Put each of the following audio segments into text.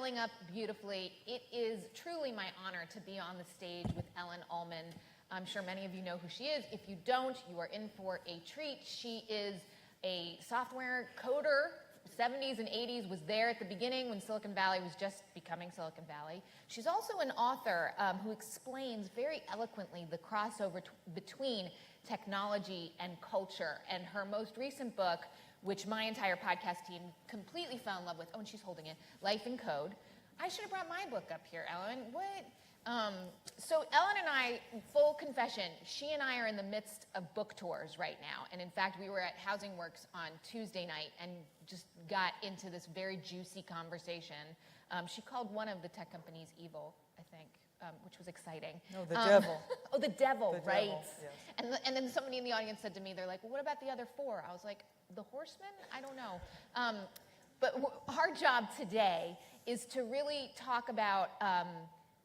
styling up beautifully. It is truly my honor to be on the stage with Ellen Ullman. I'm sure many of you know who she is. If you don't, you are in for a treat. She is a software coder. 70s and 80s, was there at the beginning when Silicon Valley was just becoming Silicon Valley. She's also an author who explains very eloquently the crossover between technology and culture. And her most recent book, which my entire podcast team completely fell in love with, oh, and she's holding it, Life in Code. I should have brought my book up here, Ellen. What? So Ellen and I, full confession, she and I are in the midst of book tours right now. And in fact, we were at Housing Works on Tuesday night and just got into this very juicy conversation. She called one of the tech companies evil, I think, which was exciting. No, the devil. Oh, the devil, the right. Devil, yes. And then somebody in the audience said to me, they're like, well, what about the other four? I was like, the horsemen? I don't know. But our job today is to really talk about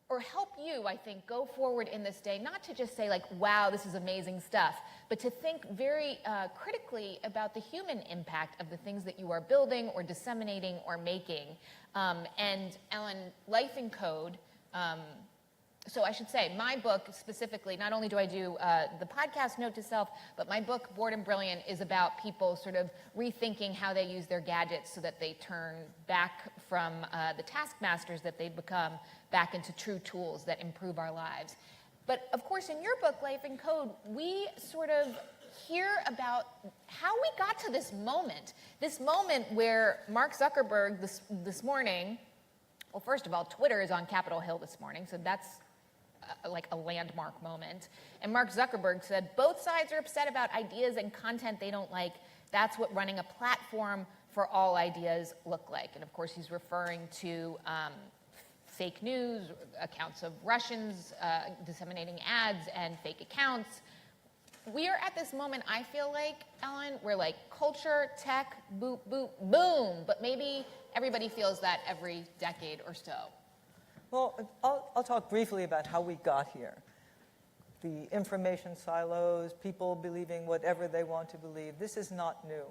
or help you, I think, go forward in this day, not to just say like, wow, this is amazing stuff, but to think very critically about the human impact of the things that you are building or disseminating or making. And Ellen, Life in Code, so I should say, my book specifically, not only do I do the podcast Note to Self, but my book, Bored and Brilliant, is about people sort of rethinking how they use their gadgets so that they turn back from the taskmasters that they've become back into true tools that improve our lives. But of course, in your book, Life in Code, we sort of hear about how we got to this moment where Mark Zuckerberg this morning, well, first of all, Twitter is on Capitol Hill this morning, so that's like a landmark moment. And Mark Zuckerberg said, both sides are upset about ideas and content they don't like. That's what running a platform for all ideas look like. And of course, he's referring to fake news, accounts of Russians disseminating ads and fake accounts. We are at this moment, I feel like, Ellen, where like culture, tech, boop, boop, boom, but maybe everybody feels that every decade or so. Well, I'll talk briefly about how we got here. The information silos, people believing whatever they want to believe, this is not new.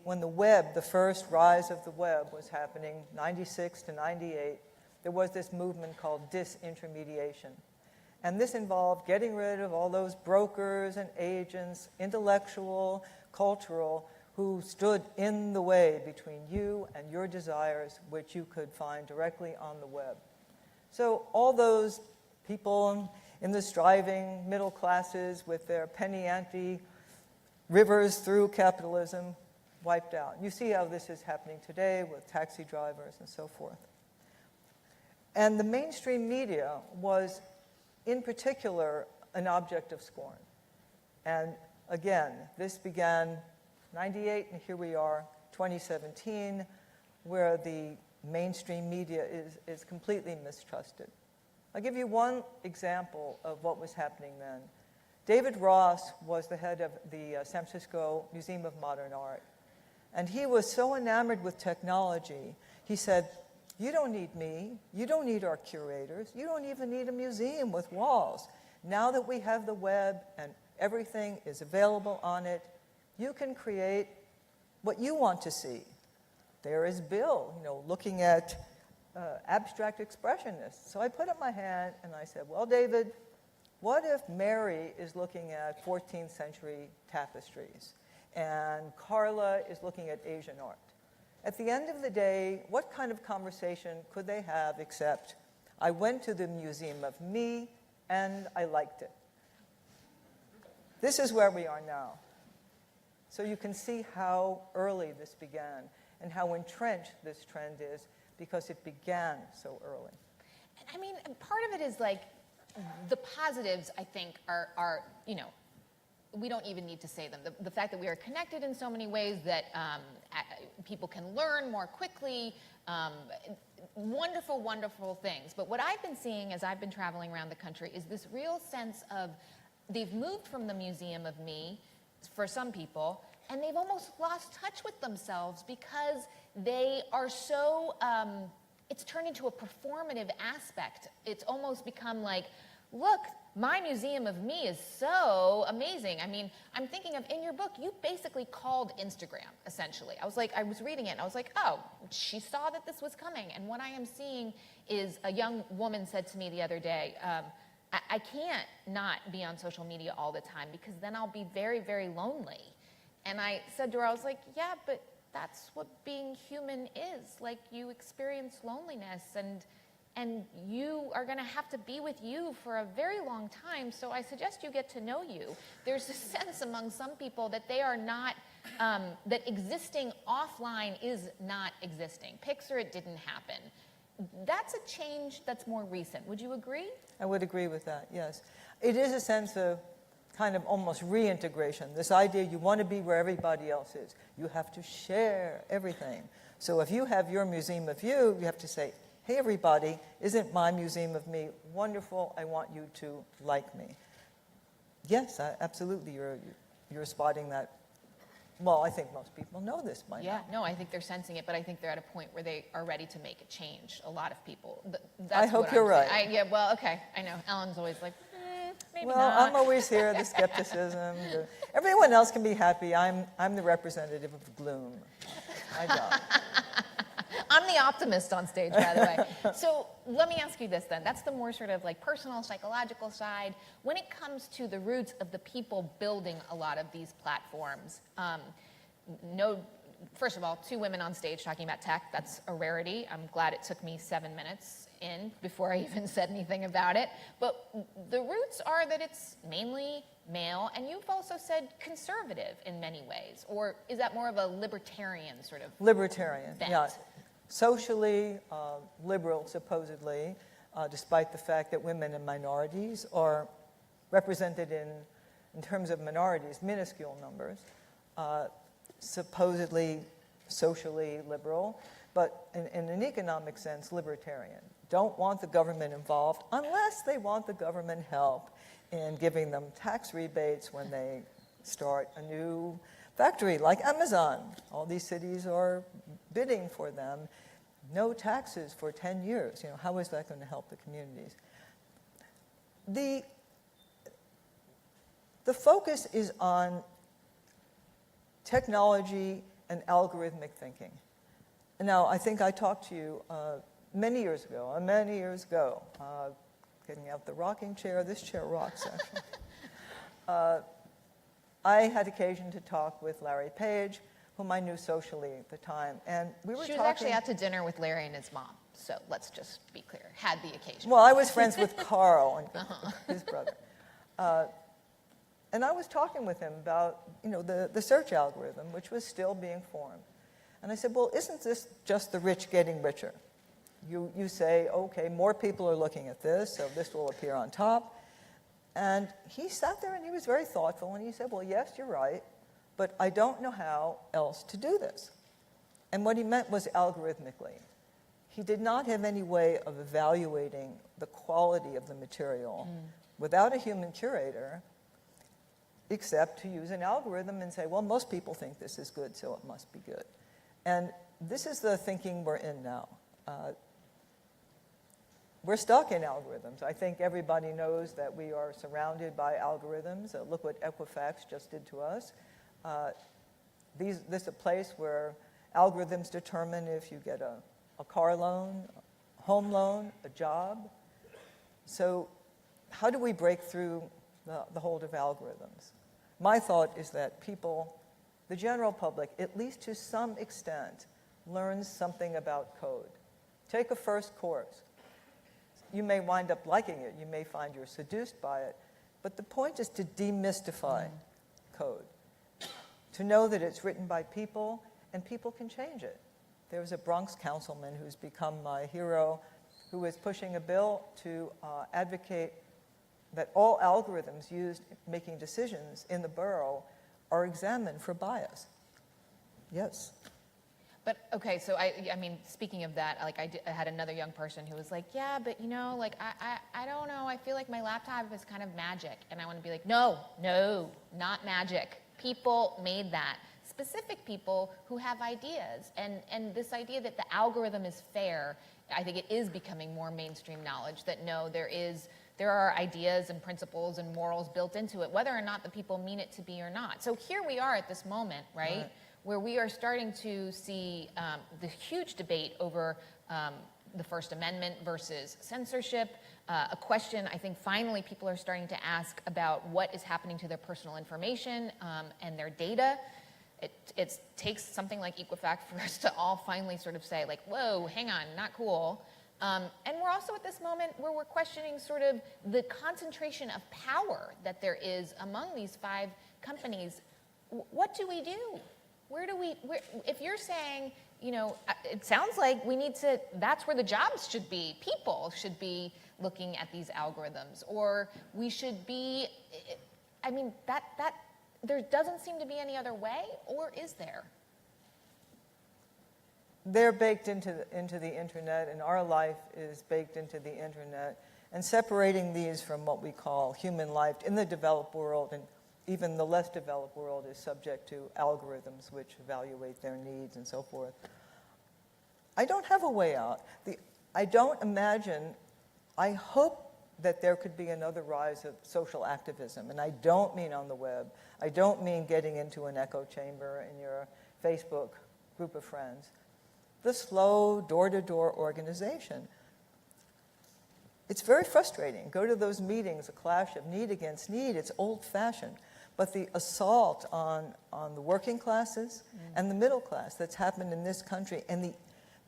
When the web, the first rise of the web was happening, 96 to 98, there was this movement called disintermediation. And this involved getting rid of all those brokers and agents, intellectual, cultural, who stood in the way between you and your desires, which you could find directly on the web. So all those people in the striving middle classes with their penny ante rivers through capitalism wiped out. You see how this is happening today with taxi drivers and so forth. And the mainstream media was, in particular, an object of scorn. And again, this began 98, and here we are, 2017, where the mainstream media is completely mistrusted. I'll give you one example of what was happening then. David Ross was the head of the San Francisco Museum of Modern Art. And he was so enamored with technology, he said, you don't need me, you don't need our curators, you don't even need a museum with walls. Now that we have the web and everything is available on it, you can create what you want to see. There is Bill, looking at abstract expressionists. So I put up my hand and I said, well, David, what if Mary is looking at 14th century tapestries and Carla is looking at Asian art? At the end of the day, what kind of conversation could they have except I went to the museum of me and I liked it? This is where we are now. So you can see how early this began and how entrenched this trend is because it began so early. I mean, part of it is like the positives, I think, are we don't even need to say them. The fact that we are connected in so many ways that people can learn more quickly, wonderful, wonderful things. But what I've been seeing as I've been traveling around the country is this real sense of they've moved from the museum of me for some people, and they've almost lost touch with themselves because they are so, it's turned into a performative aspect. It's almost become like, look, my museum of me is so amazing. I mean, I'm thinking of, in your book, you basically called Instagram, essentially. I was reading it, and I was like, oh, she saw that this was coming. And what I am seeing is, a young woman said to me the other day, I can't not be on social media all the time, because then I'll be very, very lonely. And I said to her, I was like, yeah, but that's what being human is. Like, you experience loneliness, and you are going to have to be with you for a very long time, so I suggest you get to know you. There's a sense among some people that they are not, that existing offline is not existing. Picture it didn't happen. That's a change that's more recent. Would you agree? I would agree with that, yes. It is a sense of kind of almost reintegration, this idea you want to be where everybody else is. You have to share everything. So if you have your museum of you, you have to say, hey, everybody, isn't my museum of me wonderful? I want you to like me. Yes, absolutely, you're spotting that. Well, I think most people know this by now. Yeah, no, I think they're sensing it, but I think they're at a point where they are ready to make a change. A lot of people. I hope you're right. Yeah, well, okay, I know. Ellen's always like, maybe well, not. I'm always here, the skepticism. Everyone else can be happy. I'm the representative of gloom. I don't. I'm the optimist on stage, by the way. So let me ask you this then. That's the more sort of like personal, psychological side. When it comes to the roots of the people building a lot of these platforms, first of all, 2 women on stage talking about tech, that's a rarity. I'm glad it took me 7 minutes in before I even said anything about it. But the roots are that it's mainly male, and you've also said conservative in many ways. Or is that more of a libertarian sort of Libertarian, bent? yeah. Socially liberal, supposedly, despite the fact that women and minorities are represented in terms of minorities, minuscule numbers, supposedly socially liberal, but in an economic sense, libertarian. Don't want the government involved unless they want the government help in giving them tax rebates when they start a new factory like Amazon. All these cities are bidding for them. No taxes for 10 years. You know, how is that going to help the communities? The focus is on technology and algorithmic thinking. Now, I think I talked to you many years ago, getting out the rocking chair. This chair rocks, actually. I had occasion to talk with Larry Page, whom I knew socially at the time, and we were talking. She was actually out to dinner with Larry and his mom, so let's just be clear, had the occasion. Well, I was friends with Carl and his brother. And I was talking with him about, the search algorithm, which was still being formed. And I said, well, isn't this just the rich getting richer? You say, okay, more people are looking at this, so this will appear on top. And he sat there and he was very thoughtful, and he said, well, yes, you're right, but I don't know how else to do this. And what he meant was algorithmically. He did not have any way of evaluating the quality of the material without a human curator, except to use an algorithm and say, well, most people think this is good, so it must be good. And this is the thinking we're in now. We're stuck in algorithms. I think everybody knows that we are surrounded by algorithms. Look what Equifax just did to us. This is a place where algorithms determine if you get a car loan, a home loan, a job. So how do we break through the hold of algorithms? My thought is that people, the general public, at least to some extent, learns something about code. Take a first course. You may wind up liking it. You may find you're seduced by it. But the point is to demystify code, to know that it's written by people and people can change it. There was a Bronx councilman who's become my hero who was pushing a bill to advocate that all algorithms used in making decisions in the borough are examined for bias. Yes. But okay, so I mean, speaking of that, like I had another young person who was like, yeah, but like I don't know, I feel like my laptop is kind of magic. And I want to be like, no, not magic. People made that. Specific people who have ideas. And this idea that the algorithm is fair, I think it is becoming more mainstream knowledge that no, there is there are ideas and principles and morals built into it, whether or not the people mean it to be or not. So here we are at this moment, right? Where we are starting to see the huge debate over the First Amendment versus censorship, a question I think finally people are starting to ask about what is happening to their personal information and their data. It takes something like Equifax for us to all finally sort of say, like, whoa, hang on, not cool. And we're also at this moment where we're questioning sort of the concentration of power that there is among these 5 companies. What do we do? If you're saying, you know, it sounds like we need to, that's where the jobs should be. People should be looking at these algorithms, or we should be, I mean, there doesn't seem to be any other way, or is there? They're baked into the internet, and our life is baked into the internet. And separating these from what we call human life in the developed world, and even the less developed world, is subject to algorithms which evaluate their needs and so forth. I don't have a way out. I don't imagine, I hope that there could be another rise of social activism. And I don't mean on the web. I don't mean getting into an echo chamber in your Facebook group of friends. The slow, door-to-door organization. It's very frustrating. Go to those meetings, a clash of need against need. It's old-fashioned. But the assault on the working classes and the middle class that's happened in this country, and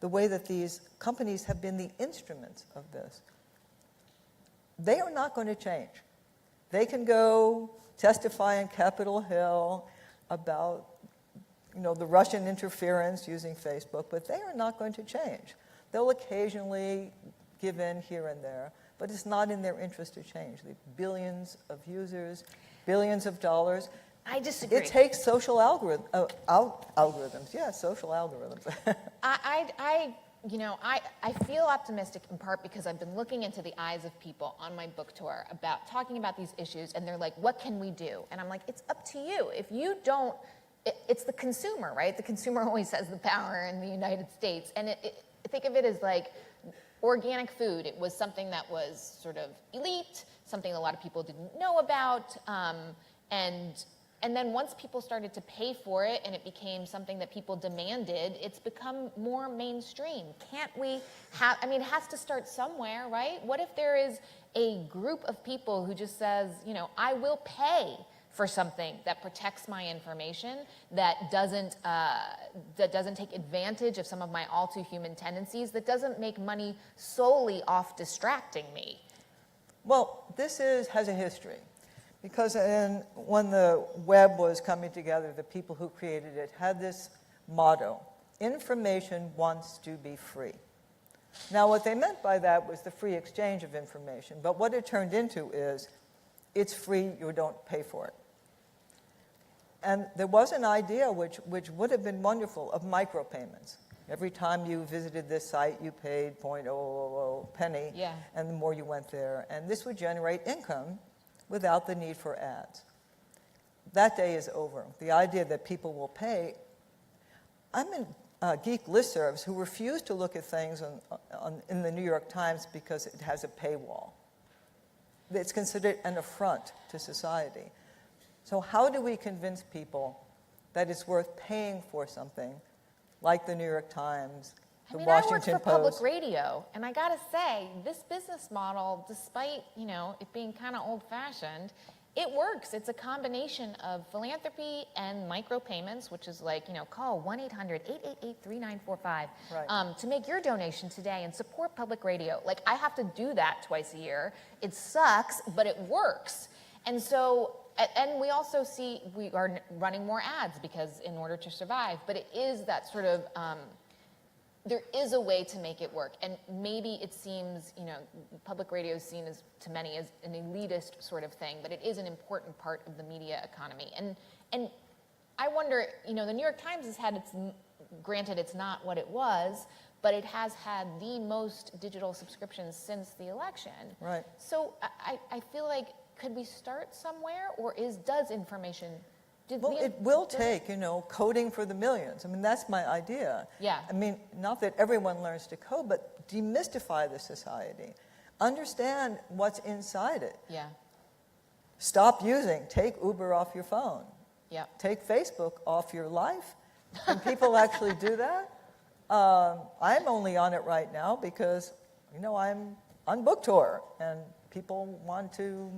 the way that these companies have been the instruments of this, they are not going to change. They can go testify in Capitol Hill about, you know, the Russian interference using Facebook, but they are not going to change. They'll occasionally give in here and there, but it's not in their interest to change. The billions of users, billions of dollars. I disagree. It takes social algorithms. Yeah, social algorithms. I feel optimistic in part because I've been looking into the eyes of people on my book tour about talking about these issues, and they're like, what can we do? And I'm like, it's up to you. If you don't, it's the consumer, right? The consumer always has the power in the United States. And think of it as like organic food. It was something that was sort of elite, something a lot of people didn't know about, and then once people started to pay for it and it became something that people demanded, it's become more mainstream. Can't we have, I mean, it has to start somewhere, right? What if there is a group of people who just says, you know, I will pay for something that protects my information, that doesn't take advantage of some of my all too human tendencies, that doesn't make money solely off distracting me? Well, this has a history. Because when the web was coming together, the people who created it had this motto: information wants to be free. Now, what they meant by that was the free exchange of information. But what it turned into is, it's free, you don't pay for it. And there was an idea which would have been wonderful of micropayments. Every time you visited this site, you paid 0.000 penny, yeah. And the more you went there. And this would generate income without the need for ads. That day is over. The idea that people will pay. I'm in geek listservs who refuse to look at things in the New York Times because it has a paywall. It's considered an affront to society. So how do we convince people that it's worth paying for something like the New York Times, the Washington I work for Post? public radio, and I gotta say, this business model, despite, you know, it being kind of old-fashioned, it works. It's a combination of philanthropy and micropayments, which is like, you know, call 1-800-888-3945 Right. To make your donation today and support public radio. Like, I have to do that twice a year. It sucks, but it works. And so, and we also see we are running more ads because in order to survive, but it is that sort of, there is a way to make it work. And maybe it seems, you know, public radio is seen as, to many, as an elitist sort of thing, but it is an important part of the media economy. And I wonder, you know, the New York Times has had its, granted it's not what it was, but it has had the most digital subscriptions since the election. Right. So I feel like, could we start somewhere, or does information... Well, it will take, you know, coding for the millions. I mean, that's my idea. Yeah. I mean, not that everyone learns to code, but demystify the society. understand what's inside it. Yeah. Stop using, take Uber off your phone. Yeah. Take Facebook off your life. Can people actually do that? I'm only on it right now because, I'm on book tour and people want to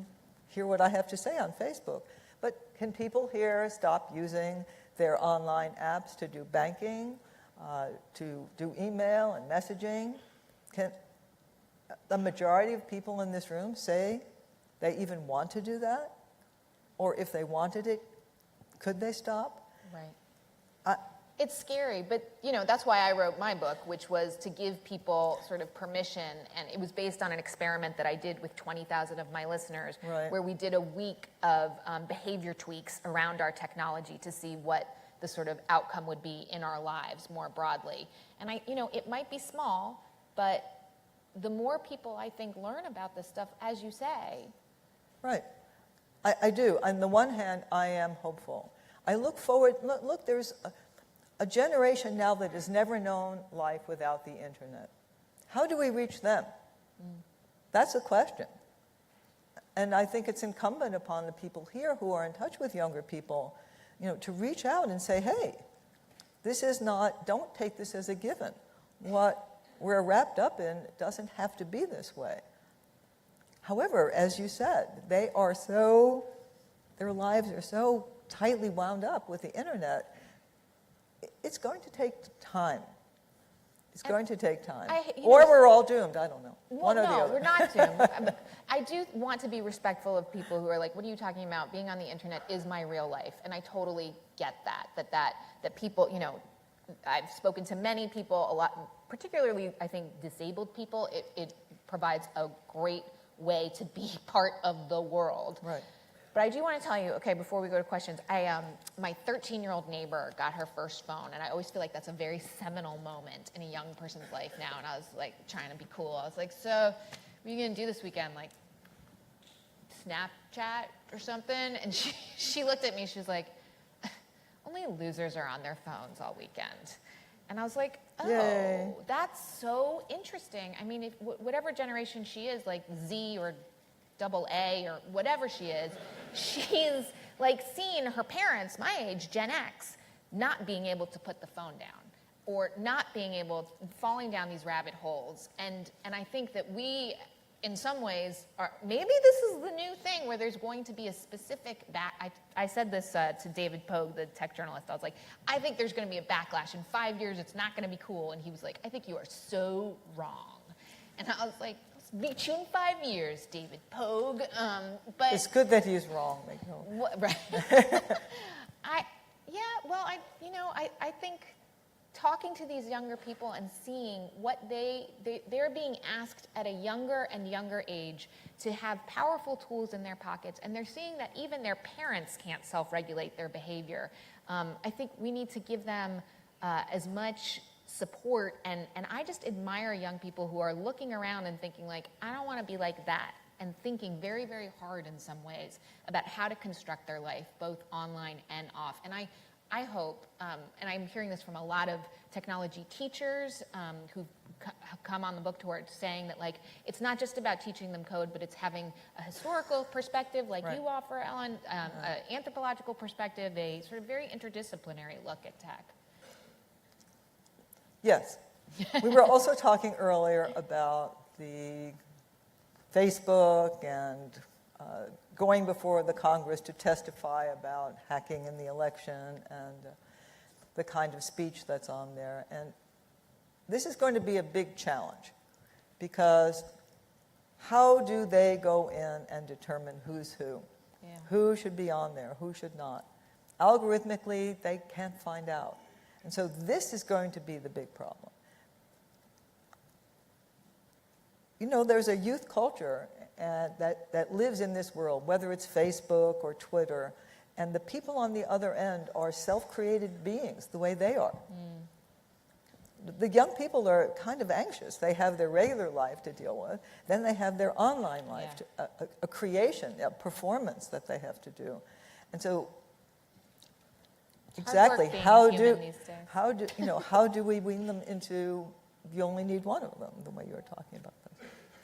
hear what I have to say on Facebook. But can people here stop using their online apps to do banking, to do email and messaging? Can the majority of people in this room say they even want to do that? Or if they wanted it, could they stop? Right. It's scary, but that's why I wrote my book, which was to give people sort of permission, and it was based on an experiment that I did with 20,000 of my listeners, right, where we did a week of behavior tweaks around our technology to see what the sort of outcome would be in our lives more broadly. And it might be small, but the more people I think learn about this stuff, as you say. Right. I do. On the one hand, I am hopeful. I look forward, look, there's a generation now that has never known life without the internet. How do we reach them? That's a question. And I think it's incumbent upon the people here who are in touch with younger people, to reach out and say, hey, don't take this as a given. What we're wrapped up in doesn't have to be this way. However, as you said, their lives are so tightly wound up with the internet. It's going to take time. It's going to take time. Or we're all doomed. I don't know. One or the other. No, we're not doomed. I do want to be respectful of people who are like, what are you talking about? Being on the internet is my real life. And I totally get that people, I've spoken to many people, a lot, particularly, I think, disabled people. It provides a great way to be part of the world. Right. But I do want to tell you, okay, before we go to questions, my 13-year-old neighbor got her first phone, and I always feel like that's a very seminal moment in a young person's life now, and I was like trying to be cool. I was like, so what are you going to do this weekend? Like Snapchat or something? And she looked at me, she was like, only losers are on their phones all weekend. And I was like, oh, yay, that's so interesting. I mean, whatever generation she is, like Z or AA or whatever she is, she's like seen her parents, my age, Gen X, not being able to put the phone down or not being able, falling down these rabbit holes. And I think that we, in some ways, maybe this is the new thing where there's going to be a specific I said this to David Pogue, the tech journalist. I was like, I think there's going to be a backlash. In 5 years, it's not going to be cool. And he was like, I think you are so wrong. And I was like, meet you in 5 years, David Pogue. But it's good that he's wrong. Right. I think talking to these younger people and seeing what they're being asked at a younger and younger age to have powerful tools in their pockets, and they're seeing that even their parents can't self-regulate their behavior. I think we need to give them as much support, and I just admire young people who are looking around and thinking like, I don't want to be like that, and thinking very, very hard in some ways about how to construct their life, both online and off. And I hope, and I'm hearing this from a lot of technology teachers who've come on the book tour saying that like, it's not just about teaching them code, but it's having a historical perspective like right, you offer, Ellen, an anthropological perspective, a sort of very interdisciplinary look at tech. Yes. We were also talking earlier about the Facebook and going before the Congress to testify about hacking in the election and the kind of speech that's on there. And this is going to be a big challenge because how do they go in and determine who's who? Yeah. Who should be on there, who should not? Algorithmically, they can't find out. And so this is going to be the big problem. There's a youth culture that lives in this world, whether it's Facebook or Twitter, and the people on the other end are self-created beings the way they are. The young people are kind of anxious. They have their regular life to deal with. Then they have their online life, a creation, a performance that they have to do. And so exactly, how do we wean them into you only need one of them, the way you were talking about this?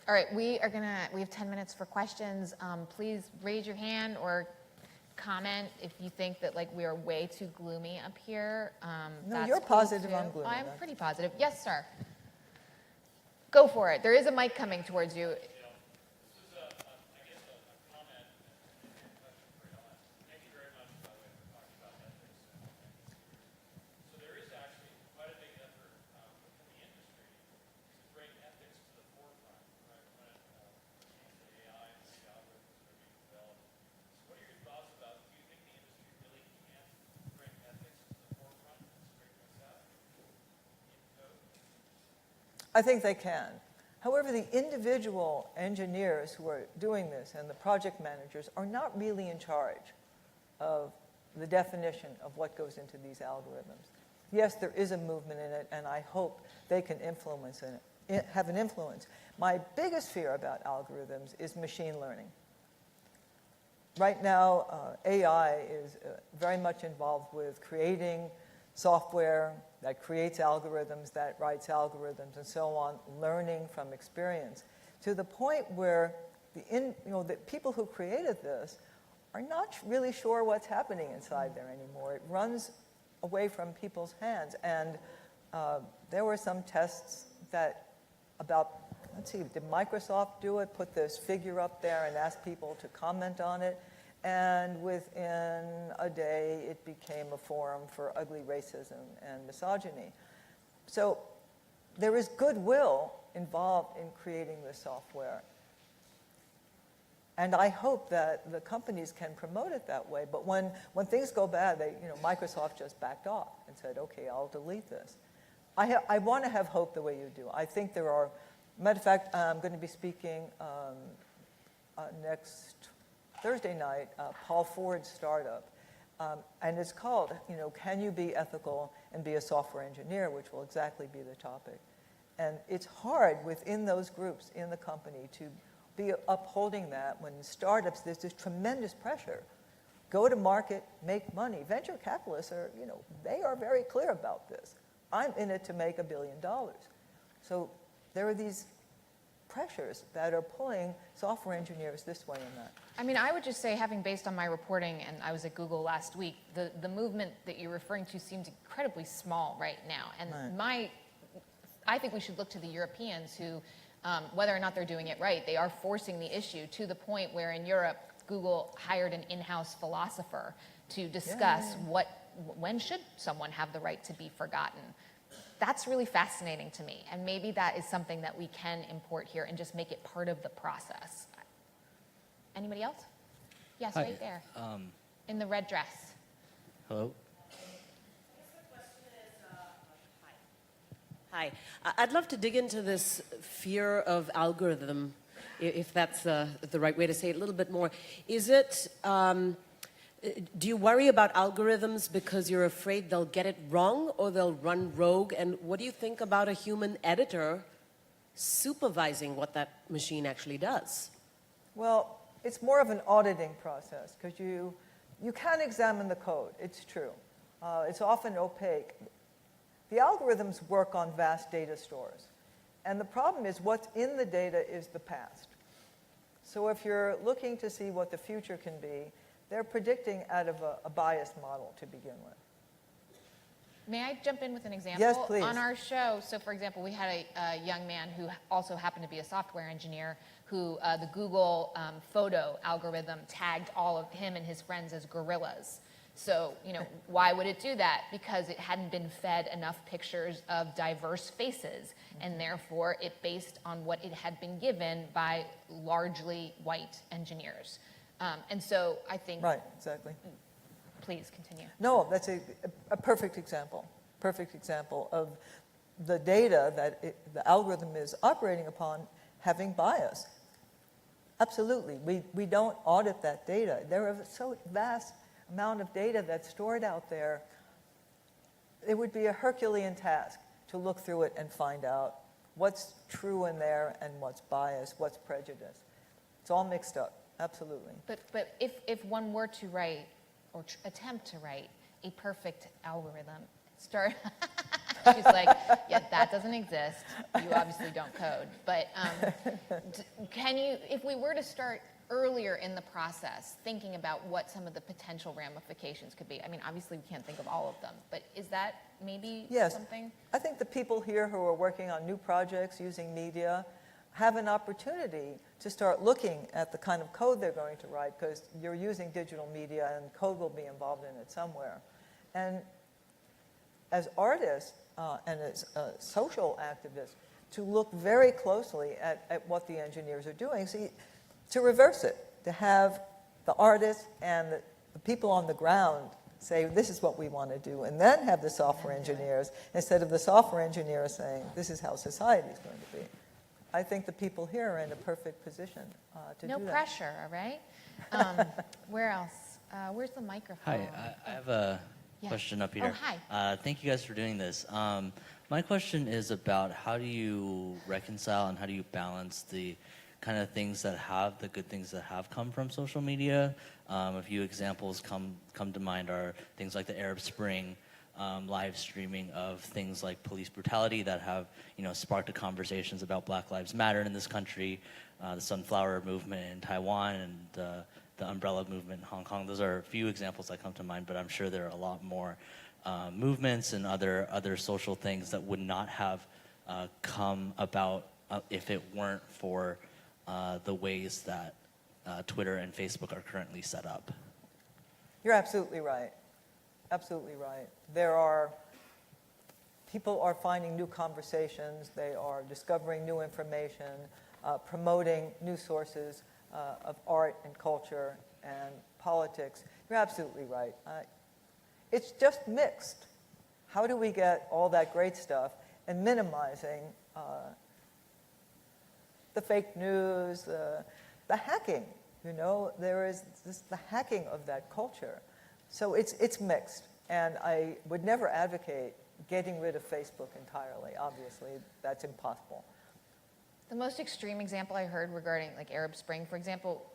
All right, we have 10 minutes for questions. Please raise your hand or comment if you think that like we are way too gloomy up here. No, That's you're cool, positive, too. I'm gloomy. I'm pretty positive. Yes, sir. Go for it. There is a mic coming towards you. I think they can. However, the individual engineers who are doing this and the project managers are not really in charge of the definition of what goes into these algorithms. Yes, there is a movement in it, and I hope they can influence it, have an influence. My biggest fear about algorithms is machine learning. Right now, AI is very much involved with creating software that creates algorithms, that writes algorithms, and so on, learning from experience, to the point where the people who created this are not really sure what's happening inside there anymore. It runs away from people's hands. And there were some tests that about, let's see, did Microsoft do it, put this figure up there and ask people to comment on it? And within a day, it became a forum for ugly racism and misogyny. So there is goodwill involved in creating this software. And I hope that the companies can promote it that way. But when things go bad, Microsoft just backed off and said, okay, I'll delete this. I want to have hope the way you do. I think there are, matter of fact, I'm going to be speaking next Thursday night, Paul Ford's startup, and it's called, Can You Be Ethical and Be a Software Engineer, which will exactly be the topic. And it's hard within those groups in the company to be upholding that when startups, there's this tremendous pressure. Go to market, make money. Venture capitalists are, they are very clear about this. I'm in it to make $1 billion. So there are these pressures that are pulling software engineers this way and that. I mean, I would just say, having based on my reporting, and I was at Google last week, the movement that you're referring to seems incredibly small right now. And right. I think we should look to the Europeans who, whether or not they're doing it right, they are forcing the issue to the point where in Europe, Google hired an in-house philosopher to discuss when should someone have the right to be forgotten. That's really fascinating to me, and maybe that is something that we can import here and just make it part of the process. Anybody else? Yes, Hi. right there, in the red dress. Hello? Hi. I'd love to dig into this fear of algorithm, if that's the right way to say it, a little bit more. Is it, do you worry about algorithms because you're afraid they'll get it wrong or they'll run rogue? And what do you think about a human editor supervising what that machine actually does? Well, it's more of an auditing process because you can examine the code. It's true. It's often opaque. The algorithms work on vast data stores. And the problem is what's in the data is the past. So if you're looking to see what the future can be, they're predicting out of a biased model to begin with. May I jump in with an example? Yes, please. On our show, so for example, we had a young man who also happened to be a software engineer who the Google photo algorithm tagged all of him and his friends as gorillas. So, why would it do that? Because it hadn't been fed enough pictures of diverse faces, and therefore it based on what it had been given by largely white engineers. And so I think... Right, exactly. Please continue. No, that's a perfect example. Perfect example of the data that the algorithm is operating upon having bias. Absolutely. We don't audit that data. There are so vast amount of data that's stored out there. It would be a Herculean task to look through it and find out what's true in there and what's biased, what's prejudice. It's all mixed up. Absolutely. But if one were to write or attempt to write a perfect algorithm, She's like, yeah, that doesn't exist. You obviously don't code. But can you, if we were to start earlier in the process, thinking about what some of the potential ramifications could be? I mean, obviously we can't think of all of them, but is that maybe something? I think the people here who are working on new projects using media have an opportunity to start looking at the kind of code they're going to write, because you're using digital media and code will be involved in it somewhere. And as artists and as social activists, to look very closely at what the engineers are doing. See, to reverse it, to have the artists and the people on the ground say, this is what we want to do, and then have the software engineers, instead of the software engineers saying, this is how society is going to be. I think the people here are in a perfect position to do that. No pressure, all right? Where else? Where's the microphone? Hi, I have a question up here. Oh, hi. Thank you guys for doing this. My question is about how do you reconcile and how do you balance the kind of things that have, the good things that have come from social media. A few examples come to mind are things like the Arab Spring, live streaming of things like police brutality that have, sparked the conversations about Black Lives Matter in this country, the Sunflower Movement in Taiwan, and the Umbrella Movement in Hong Kong. Those are a few examples that come to mind, but I'm sure there are a lot more movements and other social things that would not have come about if it weren't for the ways that Twitter and Facebook are currently set up. You're absolutely right. Absolutely right. People are finding new conversations, they are discovering new information, promoting new sources of art and culture and politics. You're absolutely right. It's just mixed. How do we get all that great stuff and minimizing the fake news, the hacking? There is the hacking of that culture. So it's mixed, and I would never advocate getting rid of Facebook entirely. Obviously, that's impossible. The most extreme example I heard regarding like Arab Spring, for example,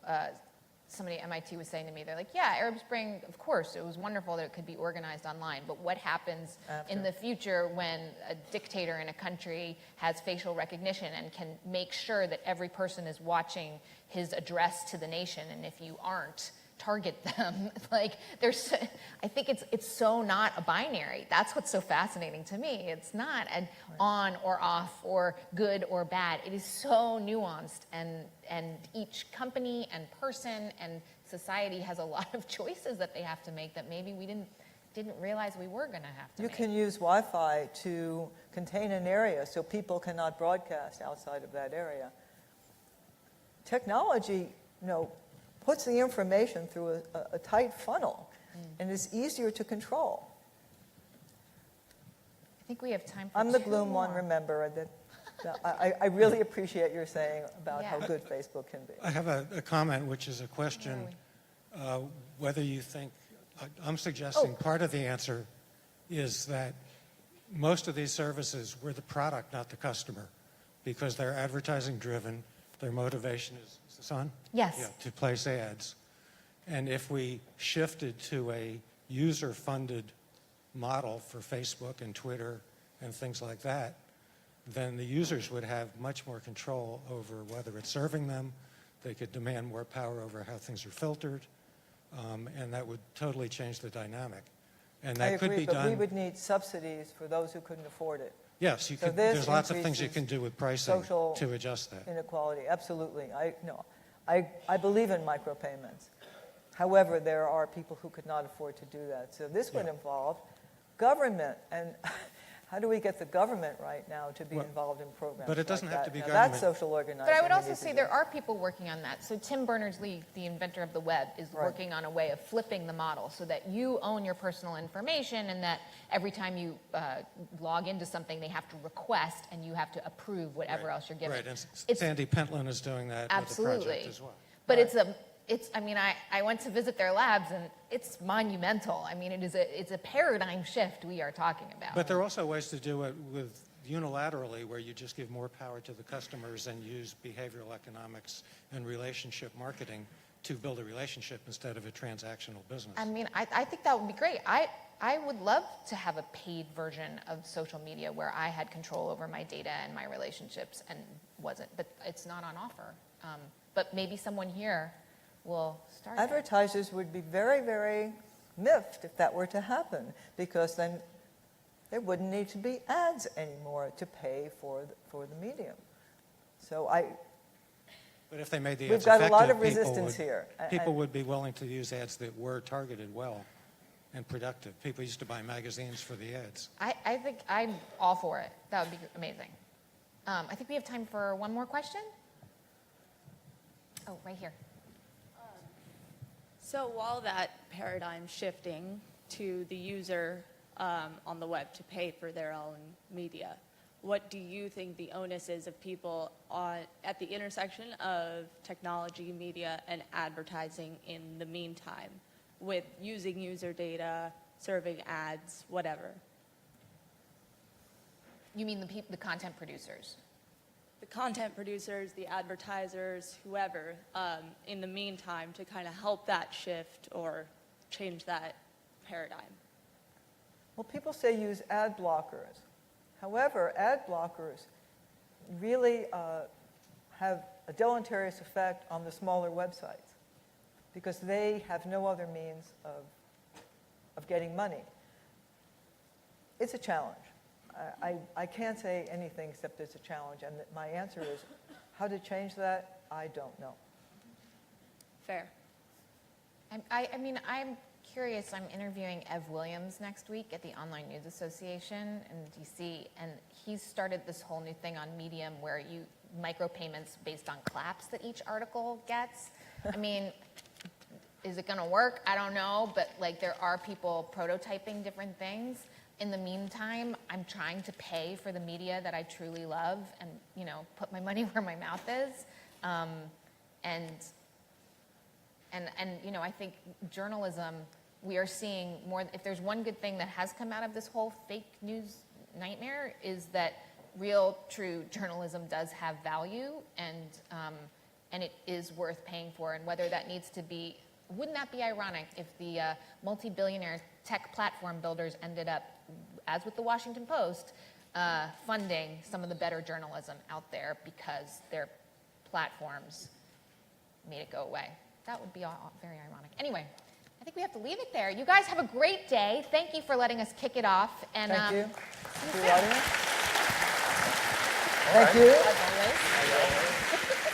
somebody at MIT was saying to me, they're like, yeah, Arab Spring, of course, it was wonderful that it could be organized online, but what happens in the future when a dictator in a country has facial recognition and can make sure that every person is watching his address to the nation, and if you aren't, target them? Like, I think it's so not a binary. That's what's so fascinating to me. It's not an on or off or good or bad. It is so nuanced, and each company and person and society has a lot of choices that they have to make that maybe we didn't realize we were going to have to make. You can use Wi-Fi to contain an area so people cannot broadcast outside of that area. Technology, puts the information through a tight funnel, and is easier to control. I think we have time for I'm the two gloom more. one, remember. I really appreciate your saying about how Yeah. good Facebook can be. I have a comment, which is a question, whether you think, I'm suggesting part of the answer is that most of these services, we're the product, not the customer, because they're advertising driven. Their motivation is this on? Yes. Yeah, to place ads. And if we shifted to a user-funded model for Facebook and Twitter and things like that, then the users would have much more control over whether it's serving them. They could demand more power over how things are filtered, and that would totally change the dynamic. And that I could agree, be but done. we would need subsidies for those who couldn't afford it. Yes, you So could. this There's lots of things you increases can do with pricing social to adjust that. Inequality, absolutely. I believe in micropayments. However, there are people who could not afford to do that. So this would involve government, and how do we get the government right now to be involved in programs? but it doesn't like have that? to be Now, government. That's social organizing. But I would we also need to say do. there are people working on that. So Tim Berners-Lee, the inventor of the web, is Right. working on a way of flipping the model so that you own your personal information, and that every time you log into something, they have to request and you have to approve whatever else you're given. Right, and It's- Sandy Pentland is doing that with the Absolutely. project as well. But I went to visit their labs, and it's monumental. I mean, it's a paradigm shift we are talking about. But there are also ways to do it with unilaterally, where you just give more power to the customers and use behavioral economics and relationship marketing to build a relationship instead of a transactional business. I mean, I think that would be great. I would love to have a paid version of social media where I had control over my data and my relationships and wasn't, but it's not on offer. But maybe someone here will start it. Advertisers would be very, very miffed if that were to happen, because then there wouldn't need to be ads anymore to pay for the medium. So But if they made the we've ads got a lot of effective, resistance here. people would be willing to use ads that were targeted well and productive. People used to buy magazines for the ads. I think I'm all for it. That would be amazing. I think we have time for one more question. Oh, right here. So while that paradigm shifting to the user on the web to pay for their own media, what do you think the onus is of people at the intersection of technology, media, and advertising in the meantime, with using user data, serving ads, whatever? You mean the content producers? The content producers, the advertisers, whoever, in the meantime, to kind of help that shift or change that paradigm. Well, people say use ad blockers. However, ad blockers really have a deleterious effect on the smaller websites because they have no other means of getting money. It's a challenge. I can't say anything except it's a challenge, and my answer is, how to change that, I don't know. Fair. I mean, I'm curious. I'm interviewing Ev Williams next week at the Online News Association in DC, and he's started this whole new thing on Medium where you micropayments based on claps that each article gets. I mean, is it going to work? I don't know, but like there are people prototyping different things. In the meantime, I'm trying to pay for the media that I truly love and, you know, put my money where my mouth is. And you know, I think journalism, we are seeing more, if there's one good thing that has come out of this whole fake news nightmare, is that real, true journalism does have value, and it is worth paying for. And whether that needs to be, wouldn't that be ironic if the multi-billionaire tech platform builders ended up, as with the Washington Post, funding some of the better journalism out there because their platforms made it go away? That would be very ironic. Anyway, I think we have to leave it there. You guys have a great day. Thank you for letting us kick it off. And Thank you. see you To soon. the audience. Thank you. As always.